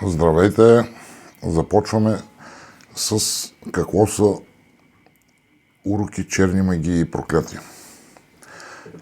Здравейте! Започваме с какво са уроки, черни магии и проклятия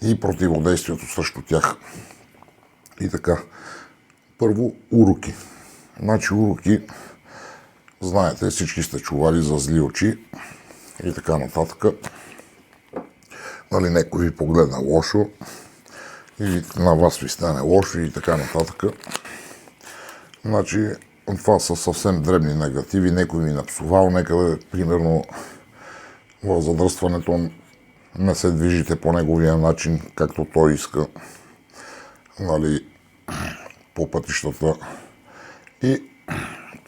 и противодействието срещу тях. И така, първо уроки. Значи уроки, знаете, всички сте чували за зли очи и така нататък. Нали, някой ви погледна лошо или на вас ви стане лошо и така нататък. Значи, това са съвсем дребни негативи. Някой ми напсувал, нека примерно в задръстването не се движите по неговия начин, както той иска, нали, по пътищата. И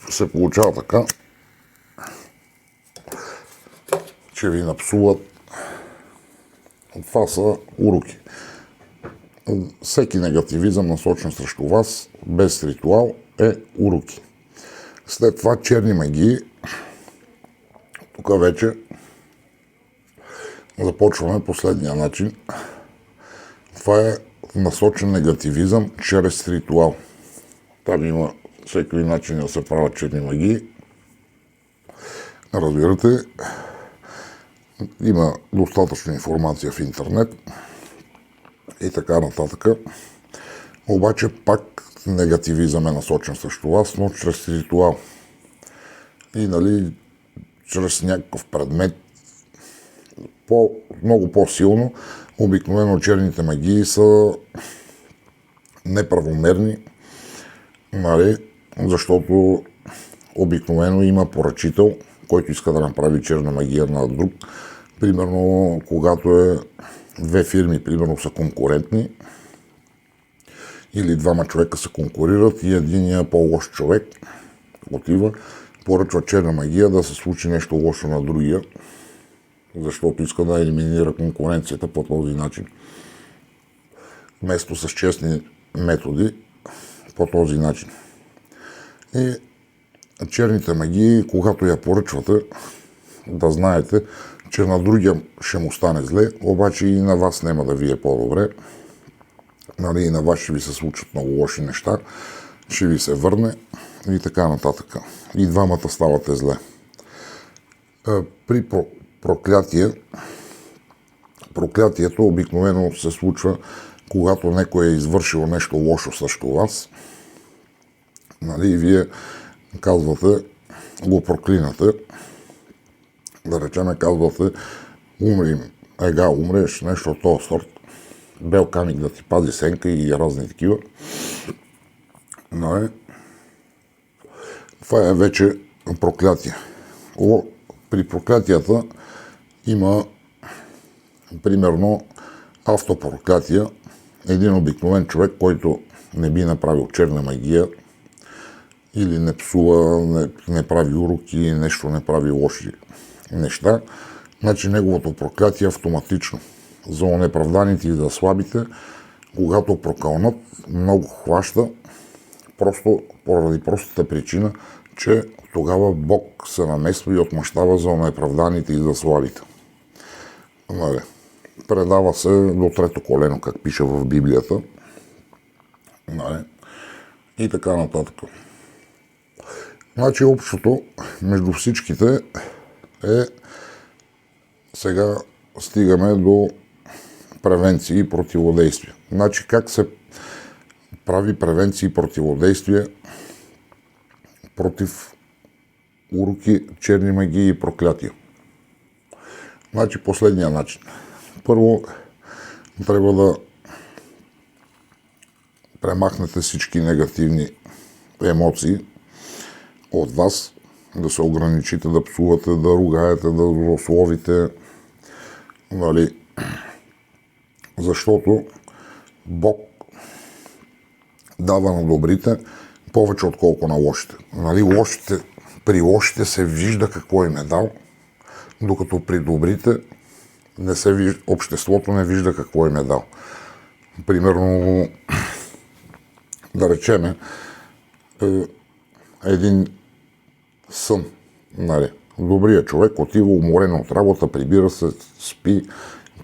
се получава така, че ви напсуват. Това са уроки. Всеки негативизъм, насочен срещу вас, без ритуал, е уроки. След това черни магии. Тук вече започваме последния начин. Това е насочен негативизъм чрез ритуал. Там има всеки начин да се правят черни магии. Разбирате, има достатъчно информация в интернет и така нататък. Обаче пак негативизъм е насочен срещу вас, но чрез ритуал. И нали, чрез някакъв предмет, много по-силно. Обикновено черните магии са неправомерни, нали, защото обикновено има поръчител, който иска да направи черна магия на друг. Примерно, когато две фирми примерно са конкурентни или двама човека се конкурират и единия по-лош човек отива, поръчва черна магия да се случи нещо лошо на другия, защото иска да елиминира конкуренцията по този начин. Вместо с честни методи, по този начин. И черните магии, когато я поръчвате, да знаете, че на другия ще му стане зле, обаче и на вас няма да ви е по-добре. Нали, и на вас ще ви се случат много лоши неща, ще ви се върне и така нататък. И двамата ставате зле. При проклятието обикновено се случва, когато някой е извършил нещо лошо срещу вас. Нали, и вие казвате, го проклинате. Да речеме, казвате, умреш, нещо от този сорт. Бел камик да ти пази сенка и разни такива. Но това е вече проклятие. При проклятията има примерно автопроклятия. Един обикновен човек, който не би направил черна магия или не псува, не прави уроки, нещо не прави лоши неща, значи неговото проклятие е автоматично. За онеправданите и за слабите, когато прокълнат, много хваща, просто поради простата причина, че тогава Бог се намесва и отмъщава за онеправданите и за слабите. Предава се до трето колено, как пише в Библията. И така нататък. Значи общото между всичките е, сега стигаме до превенции и противодействия. Значи как се прави превенции и противодействие против уроки, черни магии и проклятия. Значи последния начин. Първо трябва да премахнете всички негативни емоции от вас, да се ограничите, да псувате, да ругаете, да злословите, нали, защото Бог дава на добрите повече отколко на лошите. Нали, при лошите се вижда какво им е дал, докато при добрите не се вижда, обществото не вижда какво им е дал. Примерно, да речеме, един сън. Нали, добрият човек отива уморен от работа, прибира се, спи,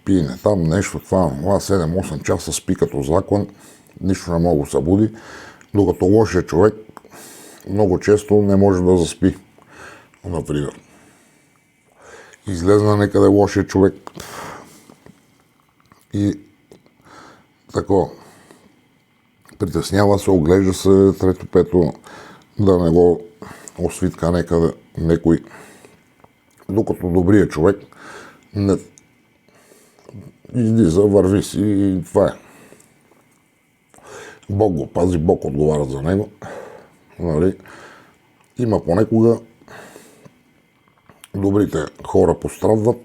пиене там, нещо, това 7-8 часа спи като заклан, нищо не мога да събуди, докато лошия човек много често не може да заспи, например. Излезна некъде лошия човек и такова. Притеснява се, оглежда се трето-пето, да не го освитка некъде некой. Докато добрият човек не излиза, върви си и това е. Бог го пази, Бог отговаря за него. Нали? Има понекога добрите хора пострадват,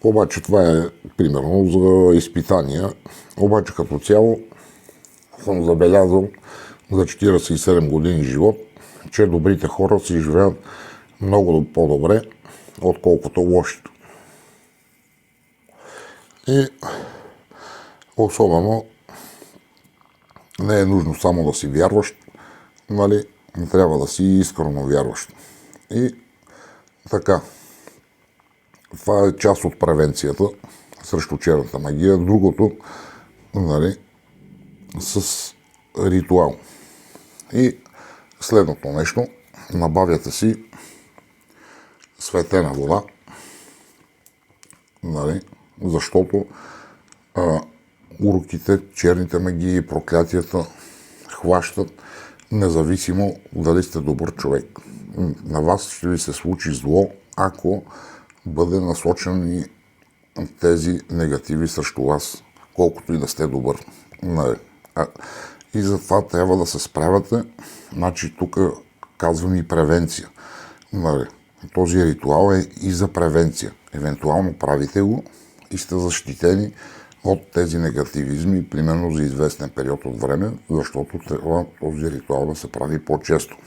обаче това е примерно за изпитания. Обаче като цяло съм забелязал за 47 години живот, че добрите хора си живеят много по-добре, отколкото лошите. И особено не е нужно само да си вярващ, нали? Не трябва да си искрено вярващ. И така, това е част от превенцията срещу черната магия. Другото, нали, с ритуал. И следното нещо, набавяте си светена вода, нали, защото уроките, черните магии, проклятията хващат независимо дали сте добър човек. На вас ще ви се случи зло, ако бъде насочен и тези негативи срещу вас, колкото и да сте добър. И затова трябва да се справяте. Значи тук казвам и превенция. Този ритуал е и за превенция. Евентуално правите го и сте защитени от тези негативизми, примерно за известен период от време, защото трябва този ритуал да се прави по-често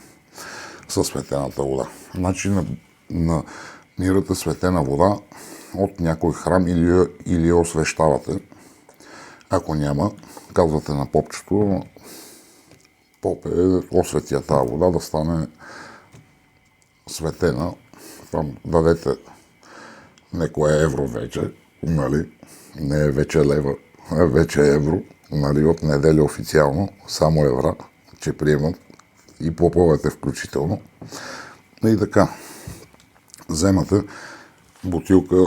със светената вода. Значи намирате светена вода от някой храм или я освещавате. Ако няма, казвате на попчето, попе, осветя тази вода да стане светена. Там дадете некое евро вече, нали? Не е вече лева, а вече евро, нали? От неделя официално, само евра, че приемат и поповете включително. И така, вземате бутилка,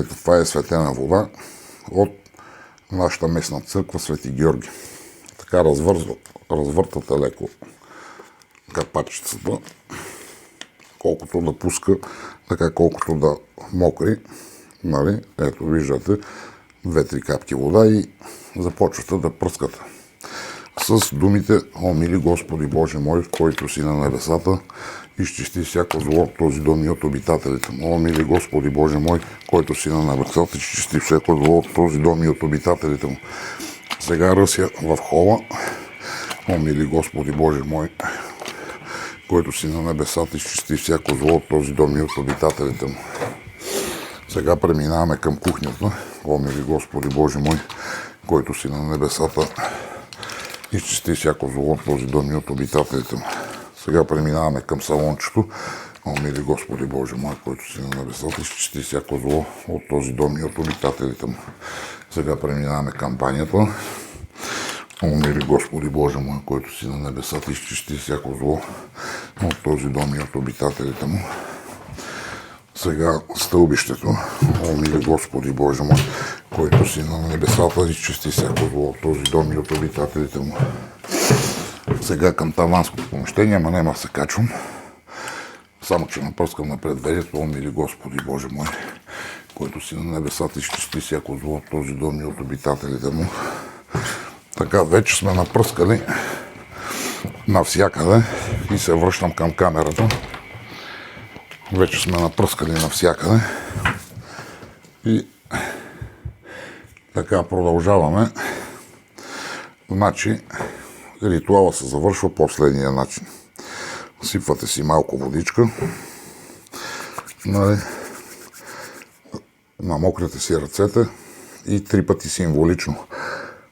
това е светена вода от нашата местна църква Свети Георги. Така развъртате леко капачицата, колкото да пуска, така колкото да мокри. Нали? Ето виждате 2-3 капки вода и започвате да пръскате. С думите: О, мили Господи Боже мой, който си на небесата, изчисти всяко зло от този дом и от обитателите му. О, мили Господи Боже мой, който си на небесата, изчисти всяко зло от този дом и от обитателите му. Сега ръся в хола. О, мили Господи Боже мой, който си на небесата, изчисти всяко зло от този дом и от обитателите му. Сега преминаваме към кухнята. О, мили Господи Боже мой, който си на небесата, изчисти всяко зло от този дом и от обитателите му. Сега преминаваме към салончето. О, мили Господи Боже мой, който си на небесата, изчисти всяко зло от този дом и от обитателите му. Сега преминаваме към банята. О, мили Господи Боже мой, който си на небесата, изчисти всяко зло от този дом и от обитателите му. Сега стълбището. О, мили Господи Боже мой, който си на небесата, изчисти всяко зло от този дом и от обитателите му. Сега към таванското помещение, ама няма се качвам. Само че напръскам напред верието. О, мили Господи Боже мой, който си на небесата, изчисти всяко зло от този дом и от обитателите му. Така, вече сме напръскали навсякъде и се връщам към камерата. Вече сме напръскали навсякъде и така продължаваме. Значи, ритуала се завършва последния начин. Сипвате си малко водичка, нали, намокрете си ръцете и 3 пъти символично: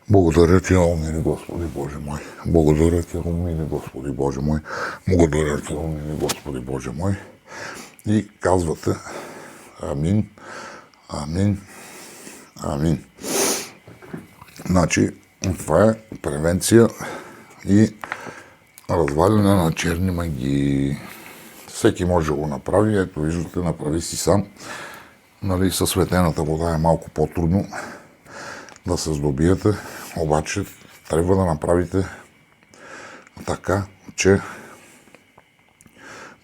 Благодаря ти, о, мили Господи Боже мой. Благодаря ти, о, мили Господи Боже мой. Благодаря ти, о, мили Господи Боже мой. И казвате: Амин, амин, амин. Значи, това е превенция и разваляне на черни магии. Всеки може да го направи. Ето, виждате, направи си сам. Нали, със светената вода е малко по-трудно да се здобиете, обаче трябва да направите така, че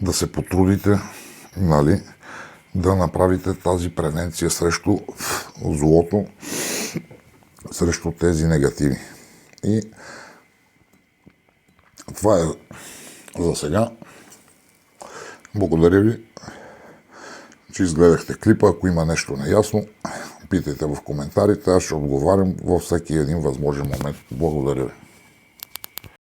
да се потрудите, нали, да направите тази превенция срещу злото, срещу тези негативи. И това е за сега. Благодаря ви, че изгледахте клипа. Ако има нещо неясно, питайте в коментарите. Аз ще отговарям във всеки един възможен момент. Благодаря ви.